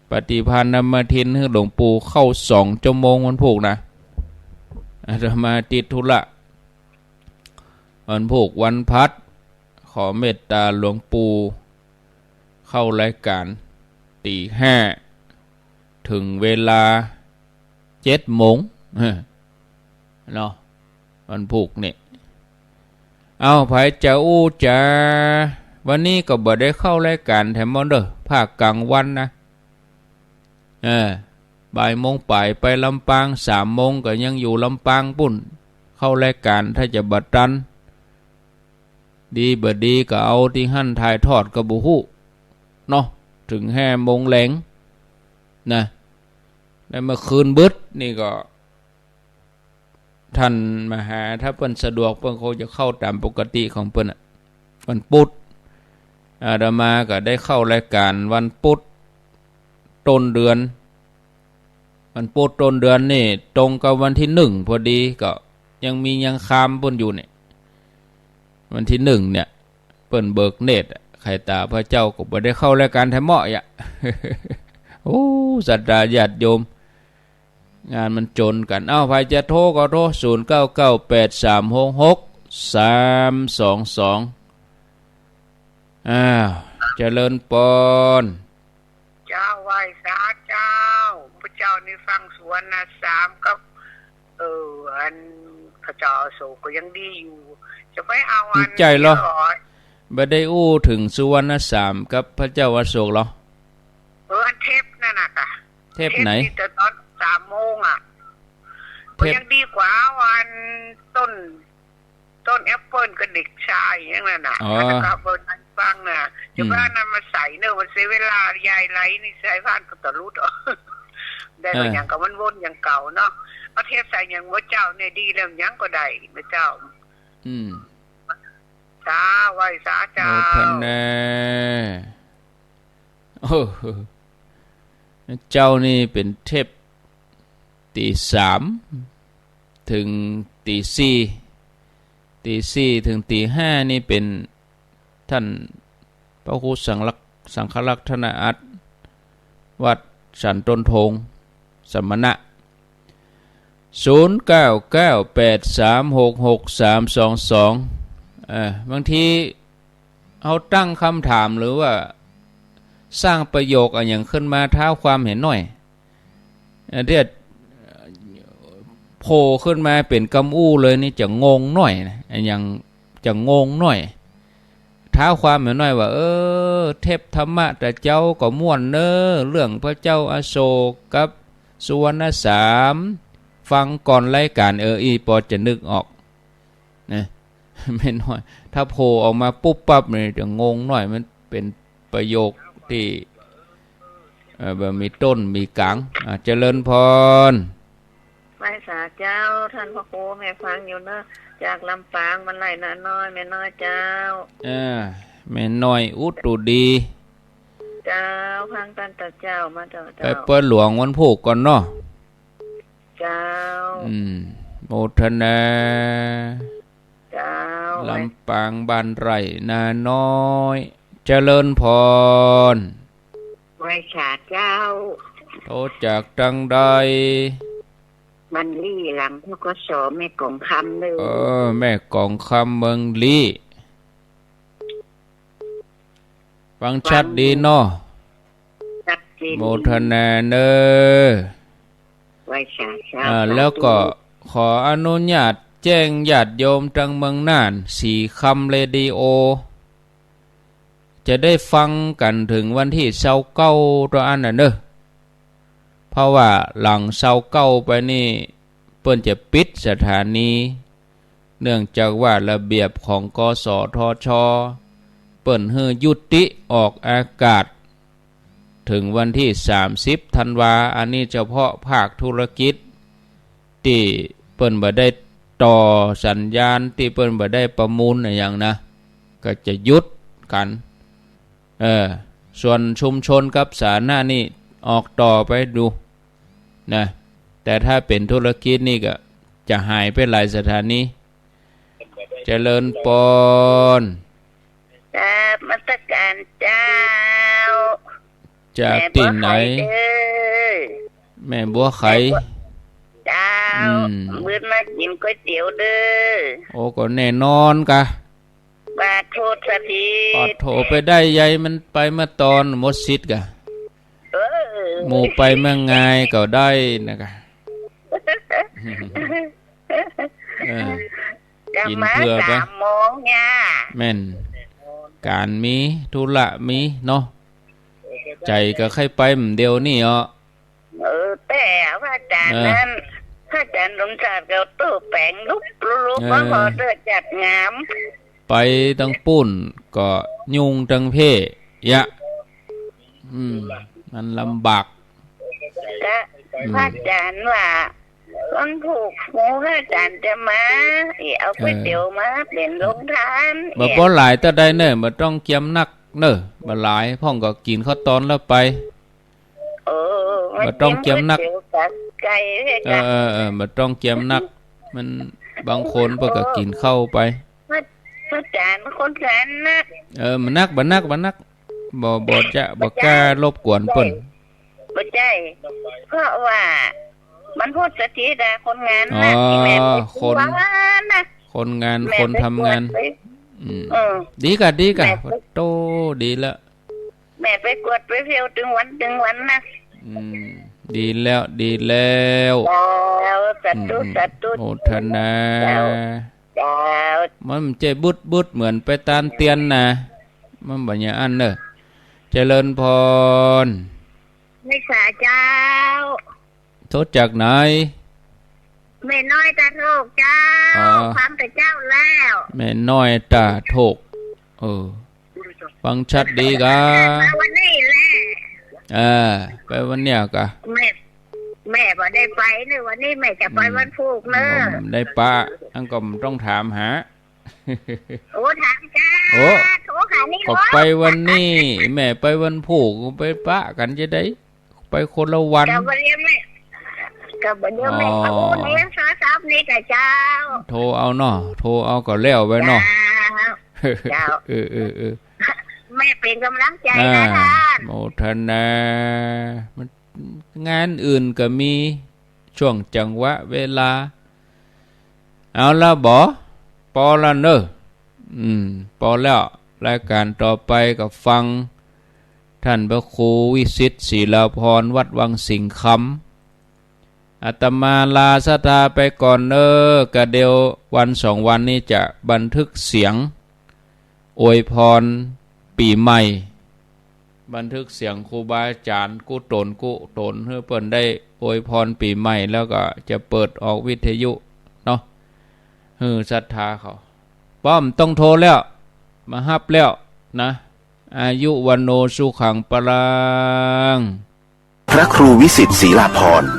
ปฏิภาณนำมาทินให้หลวงปู่เข้า2 ชั่วโมงวันโภคนะอาตมาติดธุระวันโภควันพัดขอเมตตาหลวงปู่เข้ารายการตี 5ถึงเวลา7 โมงเนาะวันพุกนี่เอาไผจะอู้จะวันนี้ก็บ่ได้เข้ารายการแถมมอนเด้อภาคกลางวันนะบ่ายโมงไปลำปาง3 โมงก็ยังอยู่ลำปางปุ่นเข้ารายการถ้าจะบัดตันดีบ่ดีก็เอาที่หั่นถ่ายทอดกับบุฮู้เนาะถึง5 โมงแลงนะได้เมื่อคืนบึดนี่ก็ท่านมาหาถ้าเปิ้นสะดวกเปิ้นคงจะเข้าตามปกติของเปิ้นวันพุธอาตมาก็ได้เข้ารายการวันพุธต้นเดือนวันพุธต้นเดือนนี่ตรงกับวันที่1พอดีก็ยังคามเปิ้นอยู่เนี่ยวันที่1เนี่ยเปิ้นเบิกเนตรไข่ตาพระเจ้าก็บ่ได้เข้ารายการแท้เหมาะอ่ะ โอ้ศรัทธาญาติโยมงานมันจนกันใครจะโทรก็โทร0998366322เจริญปอนเจ้าไหว้สาเจ้าพระเจ้านี่ฟังสวนนะ3กับอันพระเจ้าโศกก็ยังดีอยู่จะไม่เอาอันใจเหรอบ่ได้อู้ถึงสุวรรณ3กับพระเจ้าอโศกเหรออันเทปนั่นน่ะค่ะเทปไหนแต่ตอน3 โมงก็ยังดีกว่าวันต้นแอปเปิ้ลกับเด็กชายอย่างนั้นน่ะนะครับเปิ้ลอันฟังน่ะจะว่านั้นมาใส่เนอะมันเสียเวลายายไหลนี่ใส่ผ่านก็ตะลุดได้บางอย่างก็มันวนอย่างเก่าเนาะเอาเทปใส่อย่างว่าเจ้าเนี่ยดีแล้วยังก็ได้พระเจ้าสาไหว้สาเจ้าท่านแน่เจ้านี่เป็นเทพตี 3ถึงตี 4ถึงตี 5นี่เป็นท่านพระครูสังฆลักษณ์ธนอัตวัดสันต้นทงสมณะ0998366322บางทีเอาตั้งคำถามหรือว่าสร้างประโยคอย่างขึ้นมาเท้าความเห็นหน่อยเรียกโผล่ขึ้นมาเป็นกำอู้เลยนี่จะงงหน่อยนะอย่างจะงงหน่อยเท้าความเห็นหน่อยว่าเทพธรรมะแต่เจ้าก็ม่วนเนอเรื่องพระเจ้าอโศกกับสุวรรณ3ฟังก่อนรายการอีพอจะนึกออกนะไม่น้อยถ้าโผล่ออกมาปุ๊บปั๊บเนี่ยจะงงหน่อยมันเป็นประโยคที่แบบมีต้นมีกลางเจริญพรไหว้สาเจ้าท่านพระครูแม่ฟังอยู่เนอะจากลำปางมันไหลนาน้อยแม่น้อยเจ้าแม่น้อยอุตุดีเจ้าพังตันตะเจ้ามาเจ้าไปเปิดหลวงวันพุกก่อนเนาะเจ้าโมทนาเจ้าลำปางบ้านไร่นาน้อยเจริญพรไหว้สาเจ้าโทษจากจังใดมันลี่หลังพกสแม่กองคำเลยแม่กองคำเมืองลี่ฟังชัดดีเนาะโมทนาเนอไว้ชาเช้าแล้วก็ขออนุญาตแจ้งญาติโยมจังเมืองน่าน4 คำเรดิโอจะได้ฟังกันถึงวันที่29ตัวอันน่ะเนอะเพราะว่าหลัง29ไปนี่เปิ้นจะปิดสถานีเนื่องจากว่าระเบียบของกสทช.เปิ้นให้ยุติออกอากาศถึงวันที่30 ธันวาอันนี้เฉพาะภาคธุรกิจที่ เปิ้นบ่ได้ต่อสัญญาณที่เปิ้นบ่ได้ประมูลอย่างนะก็จะหยุดกันส่วนชุมชนกับสาธารณะนี่ออกต่อไปดูนะแต่ถ้าเป็นธุรกิจนี่ก็จะหายไปหลายสถานีเจริญปนครับมัสการเจ้าจากที่ไหนแม่บัวไข่เจ้ามื้อมากินก๋วยเตี๋ยวเด้อโอ้ก็แน่นอนกะบาโทษสถิปอดโถไปได้ใหญ่มันไปมาตอนหมดสิทธิ์กะหมู่ไปเมื่อไงก็ได้นะกะกินเพื่อปะแม่นการมีธุระมีเนาะใจก็ใครไปเหมือนเดียวนี่เหรอแต่พระอาจารย์นั้นพระอาจารย์สมศักดิ์เขาตู้แปลงลุกมาพอเด้อจัดงามไปตั้งปุ้นก็ยุงตั้งเพ่ยะมันลำบากพระอาจารย์ว่าคนผูกหูพระอาจารย์จะมาเอาก๋วยเตี๋ยวมาเป็นโรงทานบ่หลายแต่ได้เนอะบ่ต้องเกียมนักเนอะบ่หลายพ่องก็กินข้าวตอนแล้วไปบ่ต้องเกียมนักบ่ต้องเกียมนักมันบางคนเพิ่นก็กินข้าวไปพระอาจารย์คนแสนนักมันนักบ่จะบ่กล้ารบกวนเพิ่นบ่ใช่เพราะว่ามันพูดสถิดาคนงานนะแม่คนงานคนทำงานดีกะโตดีแล้วแม่ไปกวดไปเที่ยวถึงวันนะดีแล้วสัตตุโอทนามันเจ็บุดเหมือนไปตามเตียนนะมันบ่อย่างอันเนอะเจริญพรไม่สาเจ้าโทษจากไหนแม่น้อยตาโถกเจ้าความแต่เจ้าแล้วแม่น้อยตาโถกฟังชัดดีกะวันนี้แหละไปวันเนี้ยกะแม่บ่ได้ไปเนอะวันนี้แม่จะไปวันพุธเนอะได้ปะอังก็ต้องถามหาโอ้ถามจ้าโถขานี่ก็ไปวันนี้แม่ไปวันพุธไปปะกันจะได้ไปคนละวันกับวันนี้แม่โอ้เนี่ยซับนี่กับเจ้าโทรเอาเนาะโทรเอาก็แล้วไปเนาะเจ้าแม่เป็นกำลังใจนะท่านโมทนามัน งานอื่นก็มีช่วงจังหวะเวลาเอาละบ่พอละเนอะพอแล้วรายการต่อไปก็ฟังท่านพระครูวิสิตศิลาภรณ์วัดวังสิงห์คำอาตมาลาสถาไปก่อนเนอะกะเดียววัน2 วันนี้จะบันทึกเสียงอวยพรปีใหม่บันทึกเสียงครูบาอาจารย์กุตนเพื่อเปิ่นได้อวยพรปีใหม่แล้วก็จะเปิดออกวิทยุเนาะศรัทธาเขาป้อมต้องโทรแล้วมาฮับแล้วนะอายุวันโนสุขังปรังพระครูวิสิตศรีลาภรณ์